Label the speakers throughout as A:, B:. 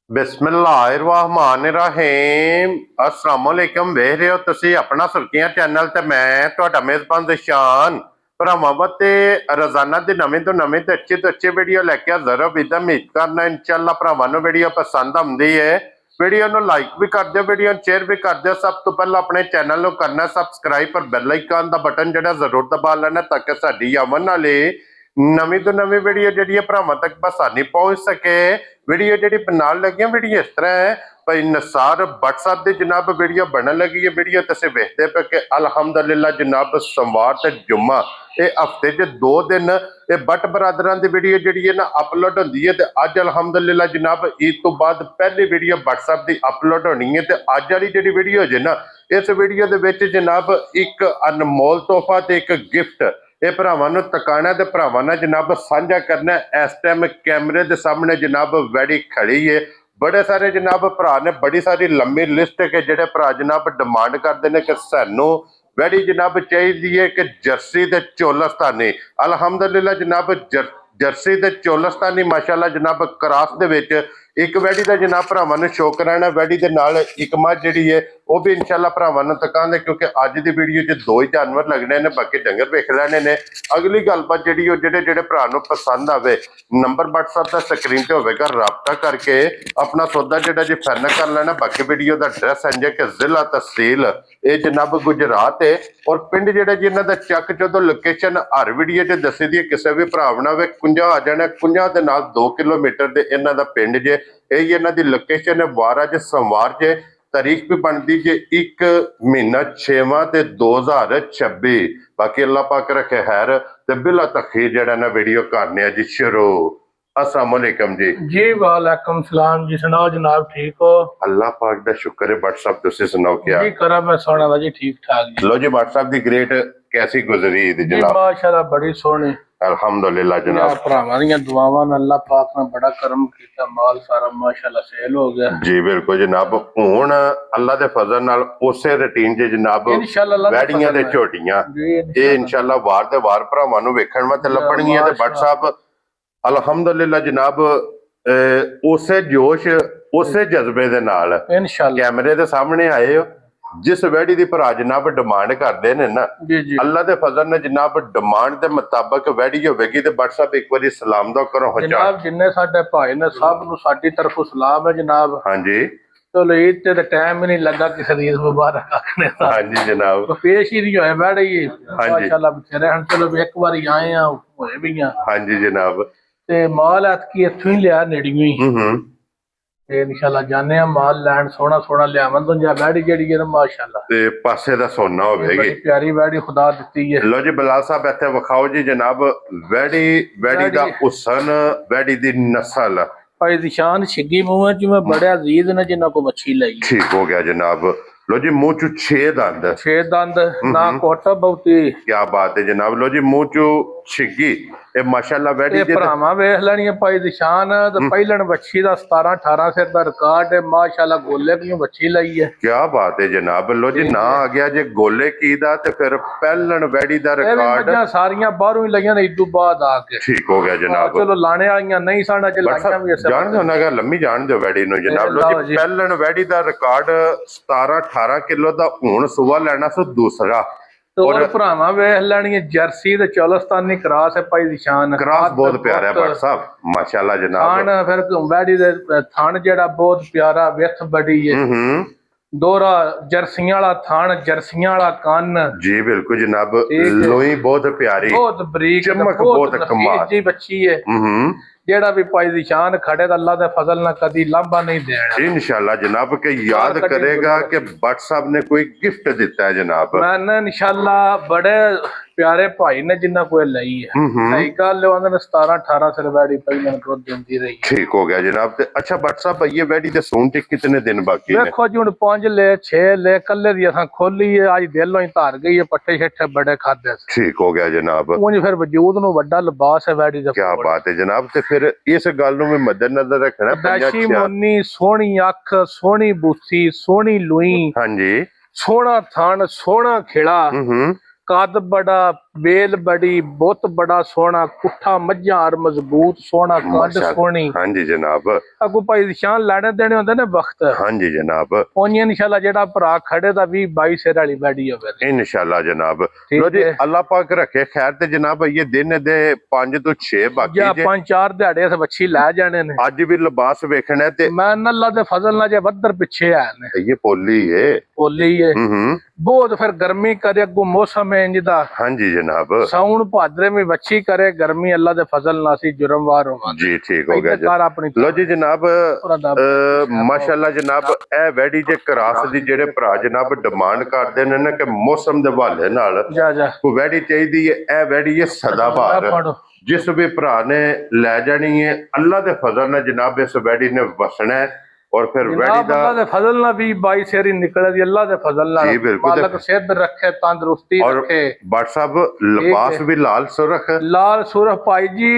A: बिस्मिल्लाहिर्रहमानिर्रहीम अस्सलाम वालेकुम। वेख रहे हो तुसी अपना सुर्खियां चैनल ते मैं तुहाडा मेजबान दिशान भरावां ते रोजाना दी नवीं तो अच्छी वीडियो लैके हाजिर विद उम्मीद करना इंशाअल्लाह भरावां नूं वीडियो पसंद आउंदी है। वीडियो नूं लाइक भी कर दिओ, वीडियो शेयर भी कर दिओ। सब तो पहला अपने चैनल नूं करना सबसक्राइब और बेल आइकन दा बटन जिहड़ा जरूर दबा लेना ताकि साडी आवन वाली नवीं तो नवीं वीडियो जिहड़ी भरावां तक आसानी पहुंच सके। वीडियो जी बनाने लगी वीडियो इस तरह है भाई निसार व्हाट्सएप की जनाब वीडियो बनने लगी है। वीडियो तुम वेखते पे कि अलहमदुलिल्लाह जनाब सोमवार ते जुम्मा ये हफ्ते च 2 दिन ये बट बरादरां की वीडियो जी है ना अपलोड होंदी है। अज अलहमदुलिल्लाह जनाब ईद तो बाद पहली वीडियो व्हाट्सएप की अपलोड होनी है। तो अज वाली जी वीडियो है ना इस वीडियो के जनाब एक अनमोल तोहफा ते एक गिफ्ट ये भरावां नूं तकाना ते भरावां नाल जनाब साझा करना। इस टाइम कैमरे के सामने जनाब वैडी खड़ी है। बड़े सारे जनाब भरा ने बड़ी सारी लंबी लिस्ट के जेडे भरा जनाब डिमांड करते हैं कि सानू वैडी जनाब चाहिए है कि जर्सी ते चोलस्तानी। अलहमदुलिल्लाह जनाब जर्सी ते चोलस्तानी माशाअल्लाह जनाब क्रॉस दे विच एक वैडी का जनाब भरावां नूं शो कराना। वैडी दे नाल एक मझ जिहड़ी है वह भी इंशाअल्लाह भरावां नूं तकांदे क्योंकि अज की वीडियो च 2 ही जानवर लगने ने, बाकी डंगर वेख लेने ने। अगली गलबात जिहड़ी ओह जेडे जेडे भरा नूं पसंद आवे नंबर व्हाट्सएप का स्क्रीन ते होवेगा, राबता करके अपना सौदा जिहड़ा जी फाइनल कर लेना। बाकी वीडियो का एड्रैस है कि जिला तहसील ये जनाब गुजरात है और पिंड जिहड़ा जी इन्हां दा चक चौधो लोकेशन हर वीडियो च दसी दी है। किसी भी भरा बनावे कुंजा आ जाना, कुंजा दे नाल 2 किलोमीटर दे इन्हां दा पिंड जे यही इन्हां दी लोकेशन है। वार अज सोमवार जे तारीख भी बनती जे 1 महीना 6वां ते 2026। बाकी अल्लाह पाक रखे खैर ते बिला तखीर जड़ा ना वीडियो करने जी शुरू। अस्सलाम वालेकुम
B: जी वालेकुम सलाम जी। सुनाओ जनाब ठीक हो?
A: अल्लाह पाक दा शुक्र है। व्हाट्सएप तुसी सुनाओ क्या
B: जी करा मैं सोना दा जी ठीक ठाक जी।
A: लो जी व्हाट्सएप दी ग्रेट कैसी गुजरी ईद
B: जी
A: जनाब?
B: माशाल्लाह बड़ी सोहनी
A: अल्हम्दुलिल्लाह जनाब।
B: भरावां दियां दुआवां नाल अल्लाह पाक ने बड़ा करम कीता, माल सारा माशाल्लाह सेल हो गया
A: जी बिल्कुल जनाब। हुण अल्लाह दे फजल नाल उसे रूटीन च जनाब
B: इंशाअल्लाह
A: वैड़ियां ते झोटियां ये इंशाअल्लाह वार दे वार भरावां नूं वेखण वास्ते लभणगीਆਂ ते व्हाट्सएप अलहमदुलिल्लाह जनाब उसे जोश उसे जज्बे दे नाल
B: इंशाअल्लाह
A: कैमरे दे सामने आए हो। जिस वैड़ी दी भरा जनाब डिमांड करते हैं ना अल्लाह दे फजल ने जनाब डिमांड के मुताबिक वैड़ी होगी तो व्हाट्सएप एक बार सलाम दो करो
B: जनाब। जिन्ने साडे भाई ने सब नूं साडी तरफों सलाम है जनाब।
A: हाँ जी
B: चलो ईद ते टाइम ही नहीं लगा किसी ईद मुबारक आखने दा।
A: हाँ जी जनाब
B: तो पेश ही नहीं होए बैठे माशाल्लाह बथेरे हन। चलो एक बार आए हैं होए भी हैं।
A: हाँ जी जनाब
B: ते माल ऐतकी इत्थों ही लिया नेड़ियों ही ते इंशाल्लाह जाने आ माल लैंड सोना सोना लियावन तो जा बैड़ी जेड़ी है माशाल्लाह
A: ते पासे दा सोना होवेगी।
B: बड़ी प्यारी बैड़ी खुदा दित्ती है।
A: लो जी बिलाल साहब इत्थे विखाओ जी जनाब वैड़ी वैड़ी दा हुसन वैड़ी दी नस्ल
B: भाई दिशान छिग्गी मुंह च मैं बड़े अजीज ने जिन्ना को मच्छी लाई।
A: ठीक हो गया जनाब। लो जी मुंह चू 6 दंद
B: 6 दंद ना कोट बहुती।
A: क्या बात है जनाब। लो जी मुंह चू छिग्गी ये माशाल्लाह वैड़ी
B: जे भरावां वेख लेनी है भाई दिशान ते पहलन बच्ची दा 17-18 सिर दा रिकॉर्ड है माशाल्लाह। गोले की बच्ची लाई है।
A: क्या बात है जनाब। लो जी ना आ गया जे गोले की दा ते फिर पहलन वैड़ी दा रिकॉर्ड
B: सारियां बाहरों ही लईयां ने इदू बाद आके।
A: ठीक हो गया जनाब।
B: चलो लाने आईयां नहीं साडा च लाईयां भी ऐसे
A: जान दो ना लम्मी जान दो वैड़ी नु जनाब। लो जी पहलन वैड़ी दा रिकॉर्ड 17-18 किलो दा हुण सुबह लेना सो दूसरा
B: और भरावां वेख लेनी जर्सी ते चोलस्तानी क्रॉस है भाई दिशान।
A: क्रॉस बहुत प्यारा है भाई साहब माशाल्लाह जनाब।
B: थान फिर वैड़ी दे थान जेड़ा बहुत प्यारा विथ बड़ी है। दोहरा जर्सियां वाला थान जर्सियां वाला कन
A: जी बिल्कुल जनाब। लोई बहुत प्यारी
B: बहुत बरीक
A: चमक बहुत कमाल
B: जी बच्ची है। जेड़ा भी पाई दिशान खड़े तो अल्लाह दे फजल ना कदी लांबा नहीं देना
A: इंशाल्लाह जनाब के याद करेगा कि भट्ट साहब ने कोई गिफ्ट दिता है जनाब।
B: मैंने इंशाल्लाह बड़े प्यारे भाई ने जिन्ना कोई लई है सही गल है 17-18 सिर वैड़ी पहले को देंदी रही।
A: ठीक हो गया जनाब। अच्छा भट्ट साहब ये वैड़ी दे सून च कितने दिन बाकी है?
B: देखो जी हुन 5 ले 6 ले कल्ले दी असां खोली है आज दिलों ही धार गई है। पट्टे शट्टे बड़े खादे।
A: ठीक हो गया जनाब।
B: उंज फिर वजूद नु बड़ा लिबास है वैड़ी दा।
A: क्या बात है जनाब। ते फिर इस गल नु भी मद्देनजर रखना
B: दशी मोनी सोहनी अख सोहनी बूथी सोहनी लुई।
A: हां जी
B: सोहना थान सोहना खिड़ा कद बड़ा ਵੇਲ ਬੜੀ ਬਹੁਤ ਬੜਾ ਸੋਹਣਾ ਪੁੱਠਾ ਮੱਝਾਂ ਔਰ ਮਜ਼ਬੂਤ ਸੋਹਣਾ ਕੰਡ
A: ਮਾਸ਼ਾਅੱਲਾ।
B: ਸੋਹਣੀ
A: ਹਾਂਜੀ ਜਨਾਬ,
B: ਅਗੂ ਭਾਈ ਨਿਸ਼ਾਨ ਲੈਣੇ ਦੇਣੇ ਹੁੰਦੇ ਨੇ ਵਕਤ
A: ਹਾਂਜੀ ਜਨਾਬ,
B: ਉਹਨੇ ਇਨਸ਼ਾਅੱਲਾ ਜਿਹੜਾ ਭਰਾ ਖੜੇ ਦਾ 20-22 ਸਿਰ ਵਾਲੀ ਬੈਡੀ ਹੋਵੇ
A: ਇਨਸ਼ਾਅੱਲਾ ਜਨਾਬ।
B: ਠੀਕ
A: ਲੋ ਜੀ
B: ਹੈ।
A: ਅੱਲਾਹ ਪਾਕ ਰੱਖੇ ਖੈਰ ਤੇ ਜਨਾਬ ਇਹ ਦਿਨ ਦੇ 5 ਤੋਂ 6 ਬਾਕੀ
B: ਜਾਂ
A: ਜੇ
B: 5-4 ਦਿਹਾੜੇ ਇਸ ਵੱਛੀ ਲੈ ਜਾਣੇ ਨੇ
A: ਅੱਜ ਵੀ ਲਿਬਾਸ ਵੇਖਣਾ ਤੇ
B: ਮੈਂ ਅੱਲਾ ਦੇ ਫਜ਼ਲ ਨਾਲ ਜੇ ਵੱਧਰ ਪਿੱਛੇ ਆਏ ਨੇ
A: ਇਹ ਪੋਲੀ ਏ।
B: ਬੋਲੀ ਏ
A: ਹੂੰ
B: ਬਹੁਤ ਫਿਰ ਗਰਮੀ करे अगू मौसम है इंजदा
A: ਹਾਂਜੀ ਜਨਾਬ,
B: साउन भादरे में वच्छी करे गर्मी अल्लाह दे फजल नासी जुर्मवार हो
A: ਜੀ ਠੀਕ ਹੋ ਗਿਆ ਜੀ।
B: कार अपनी
A: ਲੋ ਜੀ ਜਨਾਬ, ਮਾਸ਼ਾਅੱਲਾ ਜਨਾਬ ਇਹ ਵੈੜੀ ਜੇ ਕਰਾਸ ਦੀ ਜਿਹੜੇ ਭਰਾ ਜਨਾਬ ਡਿਮਾਂਡ ਕਰਦੇ ਨੇ ਨਾ ਕਿ ਮੌਸਮ ਦੇ ਹਵਾਲੇ ਨਾਲ
B: जा जा
A: ਕੋਈ ਵੈੜੀ ਚਾਹੀਦੀ ਹੈ, ਇਹ ਵੈੜੀ ਹੈ ਸਦਾਬਹਾਰ।
B: पढ़ो
A: ਜਿਸ ਵੀ ਭਰਾ ਨੇ ਲੈ ਜਾਣੀ ਹੈ ਅੱਲਾ ਦੇ ਫਜ਼ਲ ਨਾਲ ਜਨਾਬ ਇਸ ਵੈੜੀ ਨੇ ਵਸਣਾ ਹੈ ਔਰ ਫਿਰ ਵੈੜੀ
B: जनाब
A: ਦਾ
B: अल्लाह दे फजल ना भी 22 सेरी निकले दी अल्लाह दे फजल ना
A: जी, बिल्कुल।
B: मालिक सेहत रखे तंदुरुस्ती
A: और
B: रखे
A: व्हाट्सअप लिबास भी लाल सुरख।
B: लाल सुरख भाई जी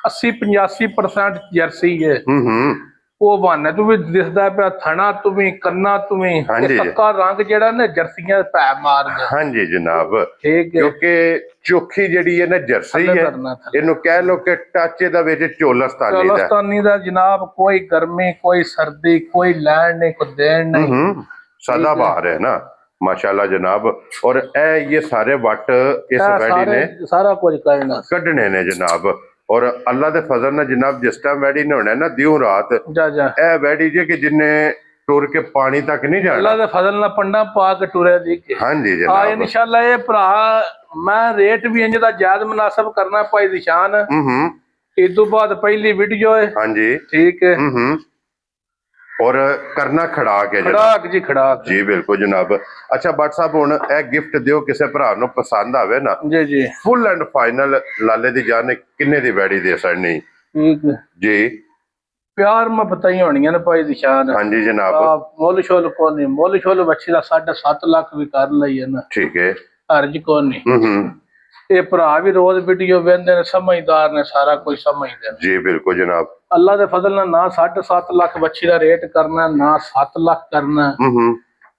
B: 80-85% जर्सी है ਉਹ ਬਹਾਨੇ ਤੂੰ ਵੀ ਦਿਸਦਾ ਪਿਆ ਥਣਾ ਤੂੰ ਵੀ ਕੰਨਾ ਤੂੰ ਵੀ
A: ਹਾਂਜੀ।
B: ਤੱਕਾ ਰੰਗ ਜਿਹੜਾ ਨਾ ਜਰਸੀਆਂ ਦੇ ਪੈ ਮਾਰਦਾ
A: ਹਾਂਜੀ ਜਨਾਬ,
B: ਠੀਕ ਹੈ
A: ਕਿਉਂਕਿ ਚੋਖੀ ਜਿਹੜੀ ਹੈ ਨਾ ਜਰਸੀ
B: ਥੱਲੇ
A: ਹੈ,
B: ਕਰਨਾ ਥੱਲੇ।
A: ਇਹਨੂੰ ਕਹਿ ਲੋ ਕਿ ਟਾਚੇ ਦਾ ਵਿੱਚ ਚੋਲਸਤਾਨੀ ਦਾ
B: ਚੋਲਸਤਾਨੀ ਦਾ ਜਨਾਬ ਕੋਈ ਗਰਮੀ ਕੋਈ ਸਰਦੀ ਕੋਈ ਲੈਣ ਨਹੀਂ ਕੋਈ ਦੇਣ ਨਹੀਂ
A: ਸਦਾ ਬਹਾਰ ਹੈ ਨਾ ਮਾਸ਼ਾਅੱਲਾ ਜਨਾਬ। ਔਰ ਇਹ ਸਾਰੇ ਵੱਟ ਇਸ ਵੈੜੀ ਨੇ
B: ਸਾਰਾ ਕੁਝ ਕਰਨਾ
A: ਕੱਢਣੇ ਨੇ ਜਨਾਬ। ਔਰ ਅੱਲਾ ਦੇ ਫਜ਼ਲ ਨਾਲ ਜਨਾਬ ਜਿਸ ਟਾਈਮ ਵੈੜੀ ਨੇ ਹੋਣਾ ਨਾ ਦਿਉ ਰਾਤ
B: ਜਾ ਜਾ
A: ਇਹ ਵੈੜੀ ਜੇ ਕਿ ਜਿੰਨੇ ਟੁਰ ਕੇ ਪਾਣੀ ਤੱਕ ਨਹੀਂ
B: ਅੱਲਾ
A: ਜਾਣਾ।
B: ਦੇ ਫਜ਼ਲ ਨਾਲ ਪੰਡਾ ਪਾ ਕੇ ਟੁਰੇ ਦੀ ਕੇ
A: ਹਾਂਜੀ
B: ਆ
A: ਜਨਾਬ,
B: ਇਨਸ਼ਾਅੱਲਾ ਇਹ ਭਰਾ ਮੈਂ ਰੇਟ ਵੀ ਇੰਜ ਦਾ ਜਾਇਜ਼ ਮੁਨਾਸਬ ਕਰਨਾ ਭਾਈ ਨਿਸ਼ਾਨ ਇਸ ਤੋਂ ਬਾਅਦ ਪਹਿਲੀ ਵੀਡੀਓ ਹੈ
A: ਹਾਂਜੀ
B: ਠੀਕ ਹੈ
A: ਔਰ ਕਰਨਾ ਖੜਾ ਕੇ ਜਨਾਬ।
B: ਖੜਾਕ ਜੀ ਖੜਾਕ
A: ਜੀ ਬਿਲਕੁਲ ਜਨਾਬ। ਅੱਛਾ ਬੱਟ ਸਾਹਿਬ ਹੁਣ ਇਹ ਗਿਫਟ ਦਿਓ ਕਿਸੇ ਭਰਾ ਨੂੰ ਪਸੰਦ ਆਵੇ ਨਾ
B: ਜੀ ਜੀ
A: ਫੁੱਲ ਐਂਡ ਫਾਈਨਲ ਲਾਲੇ ਦੀ ਜਾਨ ਕਿੰਨੇ ਦੀ ਵੈੜੀ ਦੇ ਸੜਨੀ
B: ਠੀਕ ਹੈ
A: ਜੀ।
B: ਪਿਆਰ ਮੁਹੱਬਤਾਂ ਹੀ ਹੋਣੀਆਂ ਨੇ ਭਾਈ ਨਿਸ਼ਾਨ
A: ਹਾਂਜੀ ਜਨਾਬ,
B: ਮੁੱਲ ਸ਼ੁੱਲ ਕੋ ਨਹੀਂ ਮੁੱਲ ਸ਼ੁੱਲ ਬੱਚੀ ਦਾ 7.5 ਲੱਖ ਵੀ ਕਰ ਲਈ ਹੈ ਨਾ
A: ਠੀਕ ਹੈ।
B: ਹਰਜ ਕੋ ਨਹੀਂ ਇਹ ਭਰਾ ਵੀ ਰੋਜ਼ ਵੀਡੀਓ ਵੇਖਦੇ ਨੇ ਸਮਝਦਾਰ ਨੇ ਸਾਰਾ ਕੁਝ ਸਮਝਦੇ ਨੇ
A: ਜੀ ਬਿਲਕੁਲ ਜਨਾਬ।
B: ਅੱਲਾ ਦੇ ਫਜ਼ਲ ਨਾਲ ਨਾ 7.5 ਲੱਖ ਬੱਚੀ ਦਾ ਰੇਟ ਕਰਨਾ ਨਾ 7 ਲੱਖ ਕਰਨਾ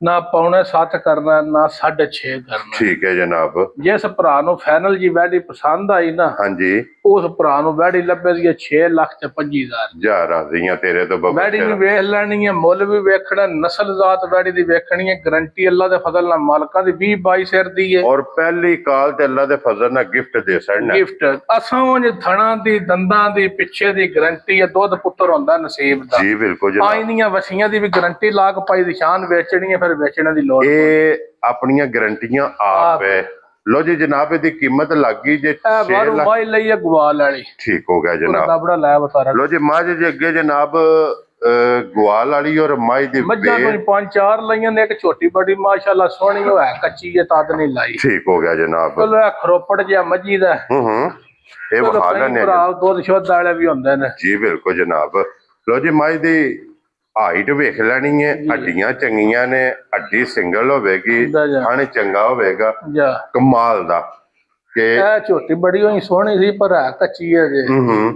B: ਨਾ 6.25 ਕਰਨਾ ਨਾ 6.5 ਕਰਨਾ
A: ਠੀਕ ਹੈ ਜਨਾਬ।
B: ਜਿਸ ਭਰਾ ਨੂੰ ਫਾਈਨਲ ਜੀ ਵੈਡੀ ਪਸੰਦ ਆਈ ਨਾ
A: ਹਾਂਜੀ
B: ਉਸ ਭਰਾ ਨੂੰ ਵੈਡੀ ਲੱਭੇ ਦੀ 6 ਲੱਖ ਤੇ 25,000
A: ਜਾ ਰਾਜ਼ੀਆਂ ਤੇਰੇ ਤੋਂ ਬਾਬਾ।
B: ਵੈਡੀ ਵੀ ਵੇਖ ਲੈਣੀ ਹੈ ਮੁੱਲ ਵੀ ਵੇਖਣਾ ਨਸਲ ਜ਼ਾਤ ਵੈਡੀ ਦੀ ਵੇਖਣੀ ਹੈ ਗਰੰਟੀ ਅੱਲਾ ਦੇ ਫਜ਼ਲ ਨਾਲ ਮਾਲਕਾਂ ਦੀ 20-22 ਸਿਰ ਦੀ ਹੈ
A: ਔਰ ਪਹਿਲੀ ਕਾਲ ਤੇ ਅੱਲਾ ਦੇ ਫਜ਼ਲ ਨਾਲ ਗਿਫਟ ਦੇ ਸੜਨਾ।
B: ਗਿਫਟ ਅਸਾਂ ਉਹ ਥਣਾ ਦੀ ਦੰਦਾਂ ਦੀ ਪਿੱਛੇ ਦੀ ਗਰੰਟੀ ਹੈ ਦੁੱਧ ਪੁੱਤਰ ਹੁੰਦਾ ਨਸੀਬ ਦਾ
A: ਜੀ ਬਿਲਕੁਲ ਜਨਾਬ।
B: ਆਈਨੀਆਂ ਵਸੀਆਂ ਦੀ ਵੀ ਗਾਰੰਟੀ ਲਾ ਕੇ ਪਾਈ ਨਿਸ਼ਾਨ ਵੇਚਣੀ ਹੈ ਫਿਰ ਵੇਚਣ ਦੀ ਲੋੜ
A: ਇਹ ਆਪਣੀਆਂ ਗਰੰਟੀਆਂ ਆਪ ਹੈ। ਲੋ ਜੀ ਜਨਾਬ ਇਹਦੀ ਕੀਮਤ ਲੱਗ ਗਈ ਜੇ 6
B: ਬਾਰੂ
A: ਲੱਖ।
B: ਮਾਈ ਲਈ ਹੈ ਗਵਾਲ ਵਾਲੀ
A: ਠੀਕ ਹੋ ਗਿਆ ਜਨਾਬ।
B: ਬੜਾ ਲੈ ਬਸਾਰਾ
A: ਲੋ ਜੀ ਮਾਝ ਜੀ ਅੱਗੇ ਜਨਾਬ ਗਵਾਲ ਵਾਲੀ ਔਰ ਮਾਝ ਦੀ
B: ਮੱਝਾਂ ਤੋਂ 5-4 ਲਈਆਂ ਨੇ ਇੱਕ ਛੋਟੀ ਬੜੀ ਮਾਸ਼ਾਅੱਲਾ ਸੋਹਣੀ ਉਹ ਹੈ ਕੱਚੀ ਹੈ ਤਦ ਨਹੀਂ ਲਾਈ
A: ਠੀਕ ਹੋ ਗਿਆ ਜਨਾਬ।
B: ਚਲੋ ਇਹ ਖਰੋਪੜ ਜਿਹਾ ਮੱਝੀ ਦਾ
A: ਇਹ ਵਹਾਲਾ ਨੇ
B: ਭਰਾ ਦੁੱਧ ਸ਼ੁੱਧ ਵਾਲੇ ਵੀ ਹੁੰਦੇ ਨੇ
A: ਜੀ ਬਿਲਕੁਲ ਜਨਾਬ। ਲੋ ਜੀ ਮਾਝ ਦੀ ਹਾਈਟ ਵੇਖ ਲੈਣੀ ਹੈ, ਹੱਡੀਆਂ ਚੰਗੀਆਂ ਨੇ, ਹੱਡੀ ਸਿੰਗਲ ਹੋਵੇਗੀ, ਖਾਣੇ ਚੰਗਾ ਹੋਵੇਗਾ
B: ਜਾ
A: ਕਮਾਲ ਦਾ ਕਿ
B: ਇਹ ਝੋਟੀ ਬੜੀ ਹੋਈ ਸੋਹਣੀ ਸੀ ਪਰ ਹੈ ਕੱਚੀ ਹੈ ਜੇ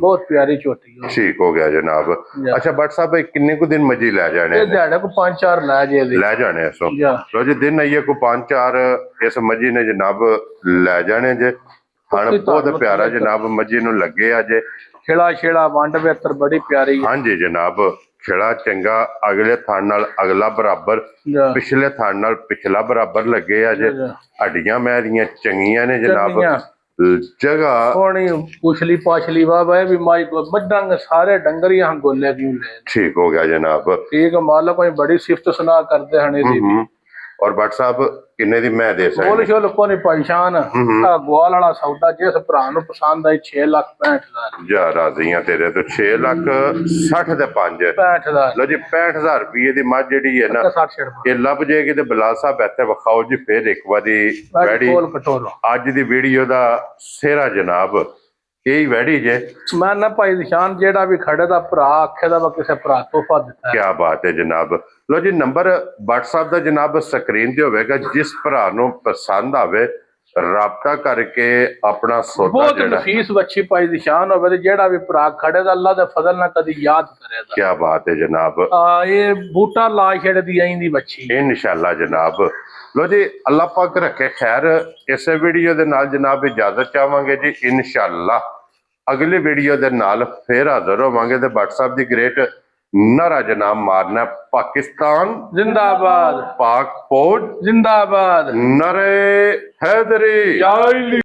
B: ਬਹੁਤ ਪਿਆਰੀ ਝੋਟੀ ਹੈ।
A: ਠੀਕ ਹੋ ਗਿਆ ਜਨਾਬ। ਅੱਛਾ ਬੱਟ ਸਾਹਿਬ ਕਿੰਨੇ ਕੁ ਦਿਨ ਮੱਝੀ ਲੈ ਜਾਣੇ
B: ਇਹ ਦਿਹਾੜੇ ਕੋ 5-4 ਲੈ ਜੇ ਦੀ
A: ਲੈ ਜਾਣੇ ਇਸੋ
B: ਜਾ
A: ਲੋ ਜੀ ਦਿਨ ਆਈਏ ਕੋ 5-4 ਇਸ ਮੱਝੀ ਨੇ ਜਨਾਬ ਲੈ ਜਾਣੇ ਜੇ। ਹਣ ਬਹੁਤ ਪਿਆਰਾ ਜਨਾਬ ਮੱਝੀ ਨੂੰ ਲੱਗੇ ਆ ਜੇ
B: ਖੇੜਾ ਛੇੜਾ ਵੰਡ ਵੇਤਰ ਬੜੀ ਪਿਆਰੀ ਹੈ।
A: ਹਾਂਜੀ ਜਨਾਬ। ਖੇੜਾ ਚੰਗਾ ਅਗਲੇ ਥਾਂ ਨਾਲ ਅਗਲਾ ਬਰਾਬਰ
B: ਜਾ
A: ਪਿਛਲੇ ਥਾਂ ਨਾਲ ਪਿਛਲਾ ਬਰਾਬਰ ਲੱਗੇ ਆ ਜੇ। ਹੱਡੀਆਂ ਮੈਰੀਆਂ ਚੰਗੀਆਂ ਨੇ ਜਨਾਬ। ਜਗ੍ਹਾ
B: ਸੋਹਣੀ ਪੁਛਲੀ ਪਾਛਲੀ ਵਾਹ ਵੀ ਮਾਈ ਕੋ ਮੱਡਾਂਗੇ ਸਾਰੇ ਡੰਗਰੀਆਂ ਗੋਲੇ ਕਿਉਂ ਲੈ
A: ਠੀਕ ਹੋ ਗਿਆ ਜਨਾਬ।
B: ਠੀਕ ਮਾਲਕ ਕੋਈ ਬੜੀ ਸਿਫਤ ਸੁਨਾ ਕਰਦੇ ਹਨ ਇਹਦੀ
A: ਔਰ ਬੱਟ ਸਾਹਿਬ ਕਿੰਨੇ ਦੀ ਮੈਂ ਦੇ
B: ਬੋਲ
A: ਸਕਦਾ?
B: ਸ਼ੋ ਲੋਕਾਂ ਨੇ ਪਛਾਣ ਆ ਗਵਾਲ ਵਾਲਾ ਸੌਦਾ ਜਿਸ ਭਰਾ ਨੂੰ ਪਸੰਦ ਆਈ 6,65,000
A: ਜਾ ਰਾਜ਼ੀਆਂ ਤੇਰੇ ਤੋਂ 6 ਲੱਖ 60 ਦੇ 5
B: 65,000
A: ਲੋ ਜੀ 65,000 ਰੁਪਏ ਦੀ ਮੱਝ ਜਿਹੜੀ ਹੈ ਨਾ
B: 60 ਰੁਪਏ
A: ਇਹ ਲੱਭ ਜਾਏਗੀ ਤੇ ਬਲਾਲ ਸਾਹਿਬ ਇੱਥੇ ਵਿਖਾਓ ਜੀ ਫੇਰ ਇੱਕ ਵਾਰੀ ਵੈੜੀ
B: ਕੋਲ ਕਟੋਰੋ
A: ਅੱਜ ਦੀ ਵੀਡੀਓ ਦਾ ਸਿਹਰਾ ਜਨਾਬ ਇਹੀ ਵੈੜੀ ਜੇ।
B: ਮੈਂ ਨਾ ਭਾਈ ਨਿਸ਼ਾਨ ਜਿਹੜਾ ਵੀ ਖੜੇ ਦਾ ਭਰਾ ਆਖੇ ਦਾ ਵਾ ਕਿਸੇ ਭਰਾ ਤੋਹਫਾ ਦਿੱਤਾ
A: ਕੀ ਬਾਤ ਹੈ ਜਨਾਬ। ਲੋ ਜੀ ਨੰਬਰ WhatsApp ਦਾ ਜਨਾਬ ਸਕਰੀਨ ਤੇ ਹੋਵੇਗਾ। ਜਿਸ ਭਰਾ ਨੂੰ ਪਸੰਦ ਆਵੇ ਰਾਬਤਾ ਕਰਕੇ ਆਪਣਾ ਸੌਦਾ
B: ਬਹੁਤ
A: ਜਿਹੜਾ
B: ਨਫੀਸ ਵੱਛੀ ਪਾਈ ਦੀ ਸ਼ਾਨ ਹੋਵੇ ਤੇ ਜਿਹੜਾ ਵੀ ਭਰਾ ਖੜੇ ਦਾ ਅੱਲਾ ਦੇ ਫਜ਼ਲ ਨਾਲ ਕਦੀ ਯਾਦ ਕਰੇਗਾ।
A: ਕੀ ਬਾਤ ਹੈ ਜਨਾਬ।
B: ਇਹ ਬੂਟਾ ਲਾ ਛੱਡਦੀ ਆਈਂਦੀ ਵੱਛੀ
A: ਇਨਸ਼ਾਅੱਲਾ ਜਨਾਬ। ਲੋ ਜੀ ਅੱਲਾਹ ਪਾਕ ਰੱਖੇ ਖੈਰ। ਇਸੇ ਵੀਡੀਓ ਦੇ ਨਾਲ ਜਨਾਬ ਇਜਾਜ਼ਤ ਚਾਹਾਂਗੇ ਜੀ। ਇਨਸ਼ਾਅੱਲਾ ਅਗਲੀ ਵੀਡੀਓ ਦੇ ਨਾਲ ਫੇਰ ਹਾਜ਼ਰ ਹੋਵਾਂਗੇ ਤੇ WhatsApp ਦੀ ਗ੍ਰੇਟ ਨਾਰਾ ਜਨਾਬ ਮਾਰਨਾ ਪਾਕਿਸਤਾਨ
B: जिंदाबाद,
A: पाक फौज
B: जिंदाबाद,
A: नरे हैदरी।